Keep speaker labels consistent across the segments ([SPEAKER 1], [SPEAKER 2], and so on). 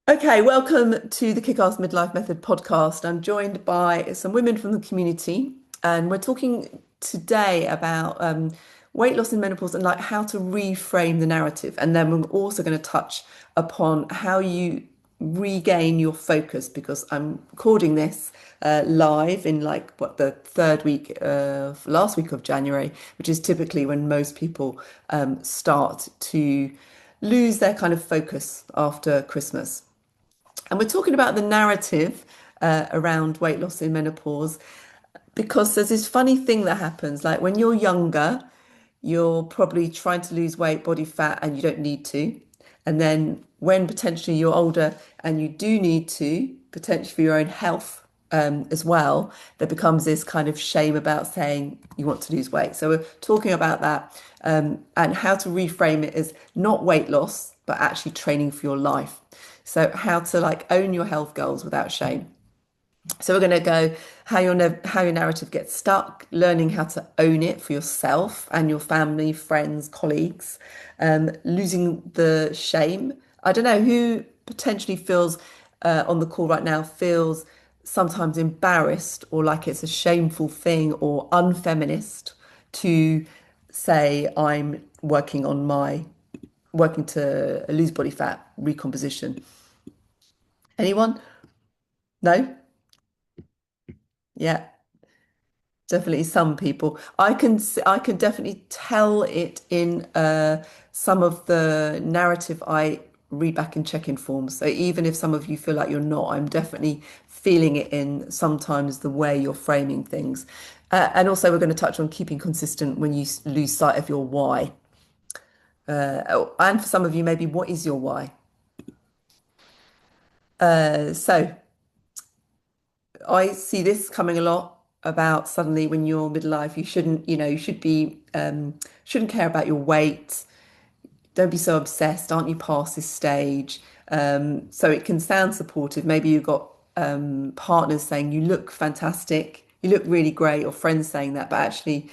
[SPEAKER 1] Okay, welcome to the Kickass Midlife Method podcast. I'm joined by some women from the community, and we're talking today about weight loss in menopause and like how to reframe the narrative. And then we're also going to touch upon how you regain your focus because I'm recording this live in like what the third week of last week of January, which is typically when most people start to lose their kind of focus after Christmas. And we're talking about the narrative around weight loss in menopause because there's this funny thing that happens. Like when you're younger, you're probably trying to lose weight, body fat, and you don't need to. And then when potentially you're older and you do need to, potentially for your own health as well, there becomes this kind of shame about saying you want to lose weight. So we're talking about that and how to reframe it as not weight loss, but actually training for your life. So how to like own your health goals without shame. So we're going to go how your narrative gets stuck, learning how to own it for yourself and your family, friends, colleagues, losing the shame. I don't know who potentially feels on the call right now feels sometimes embarrassed or like it's a shameful thing or unfeminist to say I'm working to lose body fat recomposition. Anyone? No? Yeah. Definitely some people. I can definitely tell it in some of the narrative I read back in check-in forms. So even if some of you feel like you're not, I'm definitely feeling it in sometimes the way you're framing things. And also we're going to touch on keeping consistent when you lose sight of your why. And for some of you, maybe what is your why? So I see this coming a lot about suddenly when you're midlife, you shouldn't, you should be, shouldn't care about your weight. Don't be so obsessed. Aren't you past this stage? So it can sound supportive. Maybe you've got partners saying you look fantastic, you look really great, or friends saying that, but actually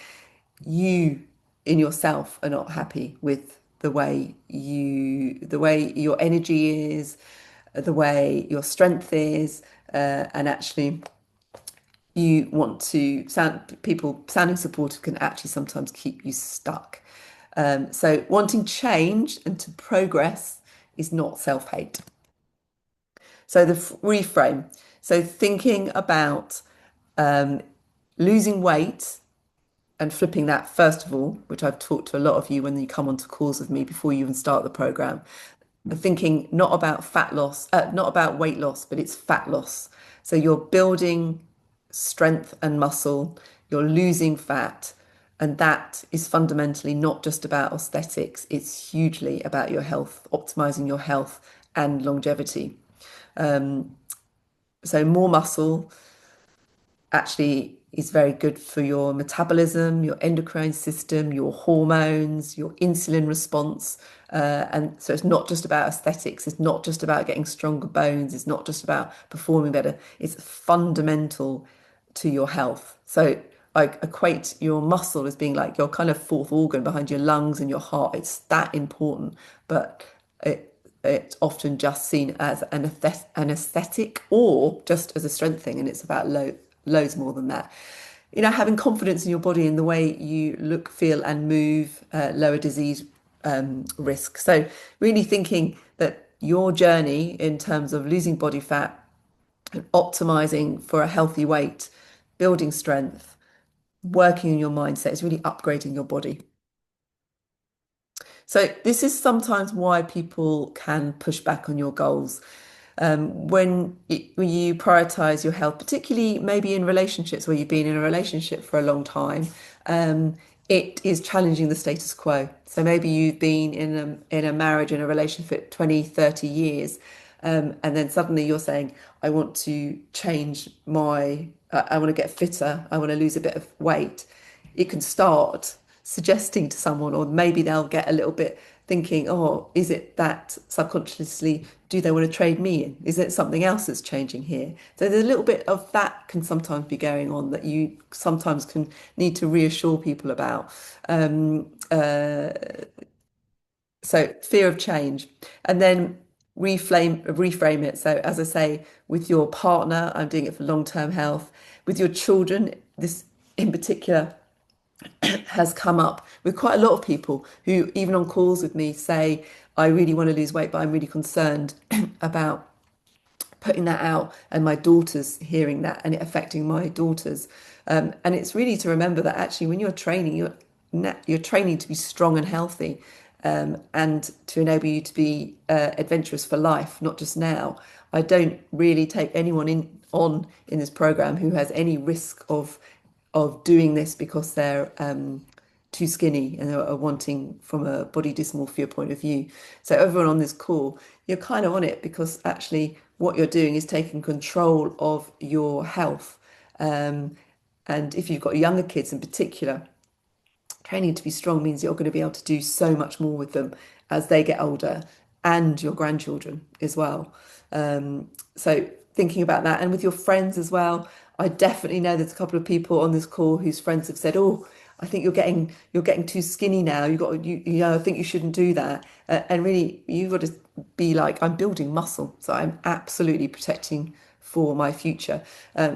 [SPEAKER 1] you in yourself are not happy with the way your energy is, the way your strength is, and actually you want to sound people sounding supportive can actually sometimes keep you stuck. So wanting change and to progress is not self-hate. So the reframe. So thinking about losing weight and flipping that first of all, which I've talked to a lot of you when you come onto calls with me before you even start the program, thinking not about fat loss, not about weight loss, but it's fat loss. So you're building strength and muscle, you're losing fat, and that is fundamentally not just about aesthetics, it's hugely about your health, optimizing your health and longevity. So more muscle actually is very good for your metabolism, your endocrine system, your hormones, your insulin response. And so it's not just about aesthetics, it's not just about getting stronger bones, it's not just about performing better, it's fundamental to your health. So I equate your muscle as being like your kind of fourth organ behind your lungs and your heart. It's that important, but it's often just seen as an aesthetic or just as a strength thing, and it's about loads more than that. Having confidence in your body and the way you look, feel, and move, lower disease risk. So, really thinking that your journey in terms of losing body fat and optimizing for a healthy weight, building strength, working on your mindset is really upgrading your body. So this is sometimes why people can push back on your goals. When you prioritize your health, particularly maybe in relationships where you've been in a relationship for a long time, it is challenging the status quo. So maybe you've been in a marriage, in a relationship 20, 30 years, and then suddenly you're saying, I want to change I want to get fitter, I want to lose a bit of weight. It can start suggesting to someone, or maybe they'll get a little bit thinking, oh, is it that subconsciously, do they want to trade me in? Is it something else that's changing here? So there's a little bit of that can sometimes be going on that you sometimes can need to reassure people about. Um, uh, so fear of change. And then reframe it. So as I say, with your partner, I'm doing it for long-term health. With your children, this in particular has come up with quite a lot of people who, even on calls with me, say, I really want to lose weight, but I'm really concerned about putting that out and my daughters hearing that and it affecting my daughters. And it's really to remember that actually when you're training, you're training to be strong and healthy, and to enable you to be adventurous for life, not just now. I don't really take anyone in this program who has any risk of doing this because they're too skinny and are wanting from a body dysmorphia point of view. So everyone on this call, you're kind of on it because actually what you're doing is taking control of your health. And if you've got younger kids in particular, training to be strong means you're going to be able to do so much more with them as they get older and your grandchildren as well. So thinking about that and with your friends as well, I definitely know there's a couple of people on this call whose friends have said, "Oh, I think you're getting too skinny now. I think you shouldn't do that." And really, you've got to be like, I'm building muscle, so I'm absolutely protecting for my future.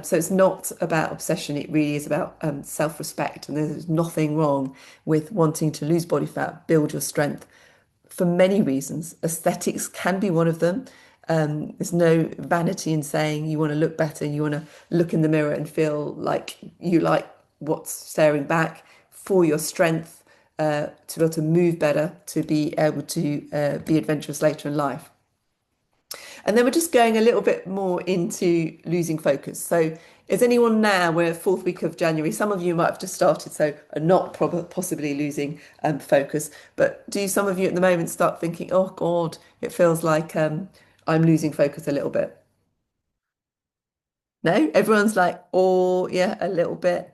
[SPEAKER 1] So it's not about obsession, it really is about self-respect. And there's nothing wrong with wanting to lose body fat, build your strength for many reasons. Aesthetics can be one of them. There's no vanity in saying you want to look better, you want to look in the mirror and feel like you like what's staring back for your strength, to be able to move better, to be able to be adventurous later in life. And then we're just going a little bit more into losing focus. So is anyone now, we're fourth week of January, some of you might have just started, so are not possibly losing focus. But do some of you at the moment start thinking, oh God, it feels like I'm losing focus a little bit? No? Everyone's like, oh yeah, a little bit.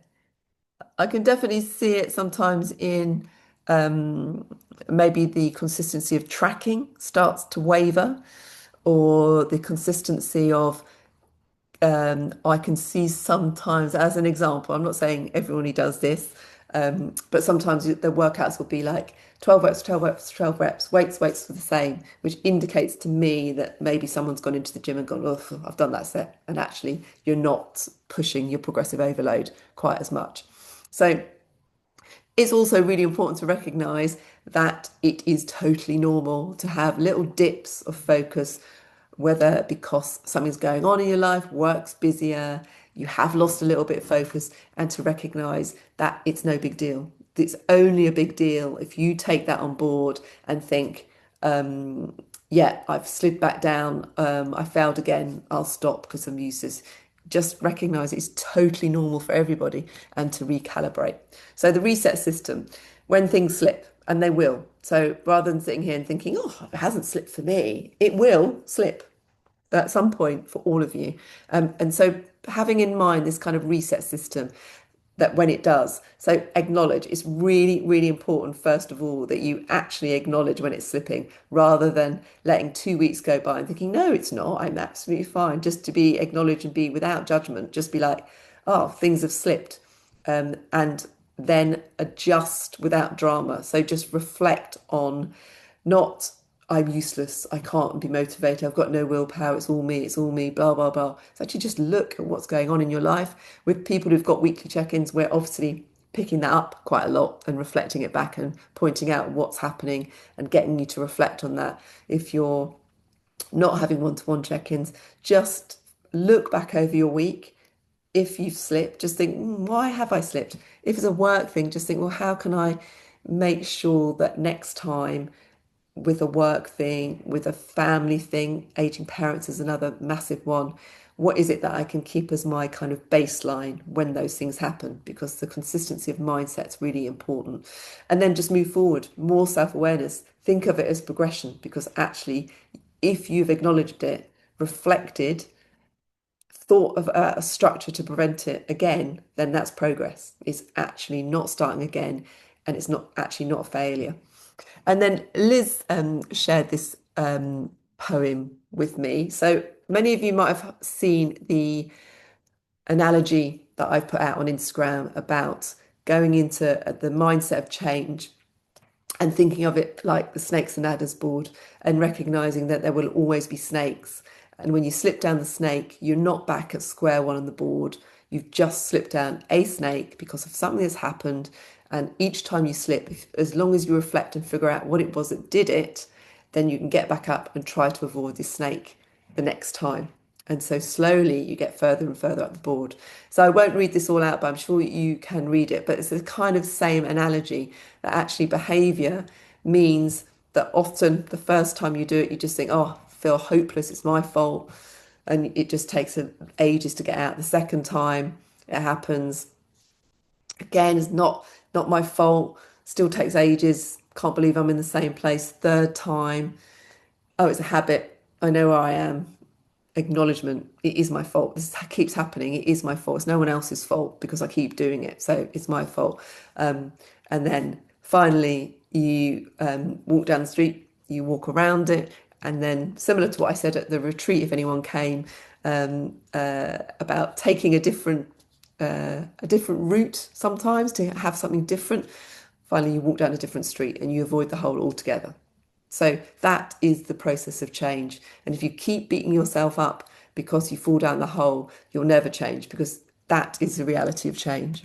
[SPEAKER 1] I can definitely see it sometimes in um, maybe the consistency of tracking starts to waver, or the consistency of I can see sometimes, as an example, I'm not saying everyone who does this, but sometimes the workouts will be like 12 reps, 12 reps, 12 reps, weights for the same, which indicates to me that maybe someone's gone into the gym and gone, oh, I've done that set. And actually, you're not pushing your progressive overload quite as much. So it's also really important to recognize that it is totally normal to have little dips of focus, whether because something's going on in your life, work's busier, you have lost a little bit of focus, and to recognize that it's no big deal. It's only a big deal if you take that on board and think, yeah, I've slid back down, I failed again, I'll stop because I'm useless. Just recognize it's totally normal for everybody and to recalibrate. So the reset system, when things slip, and they will. So rather than sitting here and thinking, oh, it hasn't slipped for me, it will slip at some point for all of you. And so having in mind this kind of reset system, that when it does, so acknowledge. It's really, really important, first of all, that you actually acknowledge when it's slipping rather than letting 2 weeks go by and thinking, no, it's not, I'm absolutely fine. Just to be acknowledged and be without judgment, just be like, oh, things have slipped. And then adjust without drama. So just reflect on, not I'm useless, I can't be motivated, I've got no willpower, it's all me, blah, blah, blah. So actually just look at what's going on in your life. With people who've got weekly check-ins, we're obviously picking that up quite a lot and reflecting it back and pointing out what's happening and getting you to reflect on that. If you're not having one-to-one check-ins, just look back over your week. If you've slipped, just think, why have I slipped? If it's a work thing, just think, well, how can I make sure that next time, with a work thing, with a family thing, aging parents is another massive one. What is it that I can keep as my kind of baseline when those things happen? Because the consistency of mindset is really important. And then just move forward, more self-awareness. Think of it as progression, because actually, if you've acknowledged it, reflected, thought of a structure to prevent it again, then that's progress. It's actually not starting again, and it's not actually not a failure. And then Liz shared this poem with me. So many of you might have seen the analogy that I've put out on Instagram about going into the mindset of change and thinking of it like the snakes and ladders board and recognizing that there will always be snakes. And when you slip down the snake, you're not back at square one on the board. You've just slipped down a snake because of something that's happened. And each time you slip, as long as you reflect and figure out what it was that did it, then you can get back up and try to avoid this snake the next time. And so slowly you get further and further up the board. So I won't read this all out, but I'm sure you can read it. But it's a kind of same analogy that actually behavior means that often the first time you do it, you just think, oh, I feel hopeless, it's my fault. And it just takes ages to get out. The second time it happens, again, it's not my fault, still takes ages. Can't believe I'm in the same place. Third time, oh, it's a habit. I know where I am. Acknowledgement, it is my fault. This keeps happening. It is my fault. It's no one else's fault because I keep doing it. So it's my fault. And then finally, you walk down the street, you walk around it. And then, similar to what I said at the retreat, if anyone came, about taking a different route sometimes to have something different. Finally, you walk down a different street and you avoid the hole altogether. So that is the process of change. And if you keep beating yourself up because you fall down the hole, you'll never change because that is the reality of change.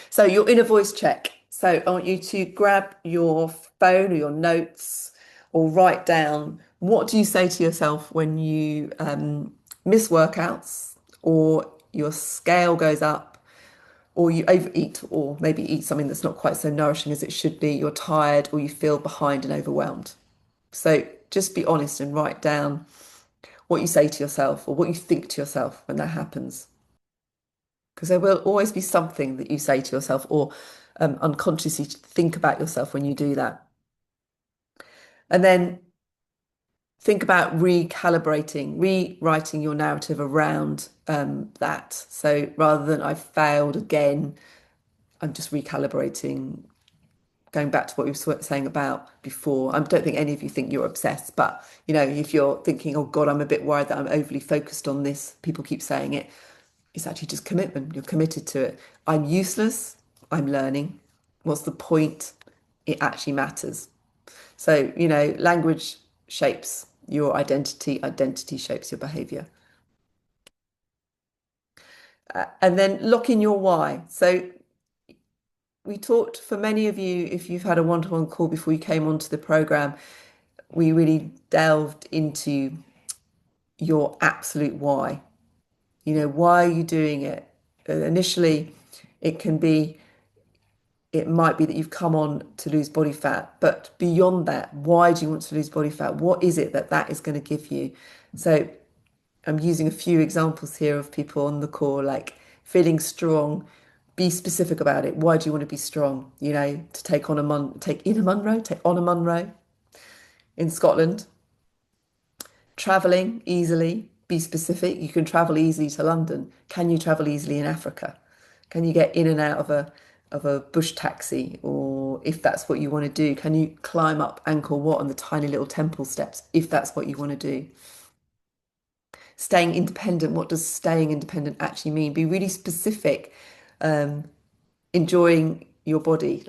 [SPEAKER 1] So your inner voice check. So I want you to grab your phone or your notes or write down, what do you say to yourself when you miss workouts or your scale goes up or you overeat or maybe eat something that's not quite so nourishing as it should be, you're tired or you feel behind and overwhelmed. So just be honest and write down what you say to yourself or what you think to yourself when that happens. Because there will always be something that you say to yourself or unconsciously think about yourself when you do that. And then think about recalibrating, rewriting your narrative around that. So rather than I've failed again, I'm just recalibrating, going back to what we were saying about before. I don't think any of you think you're obsessed, but if you're thinking, oh God, I'm a bit worried that I'm overly focused on this, people keep saying it, it's actually just commitment. You're committed to it. I'm useless. I'm learning. What's the point? It actually matters. So, language shapes your identity, identity shapes your behavior. And then lock in your why. So, we talked for many of you, if you've had a one-to-one call before you came onto the program, we really delved into your absolute why. Why are you doing it? Initially, it can be, it might be that you've come on to lose body fat, but beyond that, why do you want to lose body fat? What is it that is going to give you? So I'm using a few examples here of people on the call, like feeling strong. Be specific about it. Why do you want to be strong? To take on a Munro in Scotland. Traveling easily, be specific. You can travel easily to London. Can you travel easily in Africa? Can you get in and out of a bush taxi? Or if that's what you want to do, can you climb up Angkor Wat on the tiny little temple steps if that's what you want to do? Staying independent, what does staying independent actually mean? Be really specific. Enjoying your body,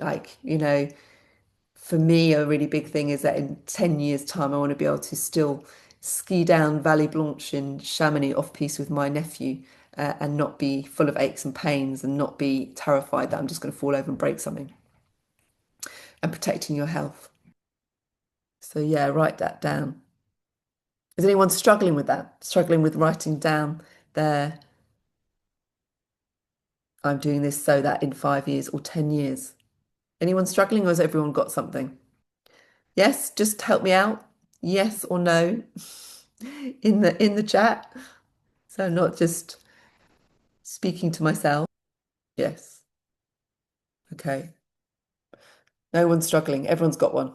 [SPEAKER 1] for me, a really big thing is that in 10 years' time, I want to be able to still ski down Valley Blanche in Chamonix off piste with my nephew and not be full of aches and pains and not be terrified that I'm just going to fall over and break something and protecting your health. So, yeah, write that down. Is anyone struggling with that? Struggling with writing down their, I'm doing this so that in 5 years or 10 years? Anyone struggling or has everyone got something? Yes, just help me out. Yes or no in the chat. So not just speaking to myself. Yes. Okay. No one's struggling. Everyone's got one.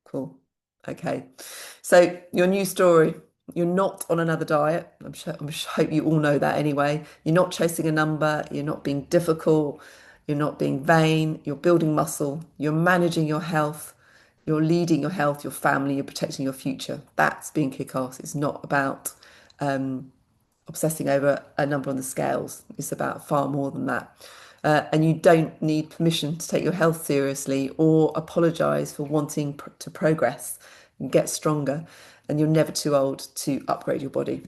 [SPEAKER 1] Cool. Okay. So your new story, you're not on another diet. Hope you all know that anyway. You're not chasing a number. You're not being difficult. You're not being vain. You're building muscle. You're managing your health. You're leading your health, your family. You're protecting your future. That's being kick-ass. It's not about obsessing over a number on the scales. It's about far more than that. and you don't need permission to take your health seriously or apologize for wanting to progress and get stronger. And you're never too old to upgrade your body.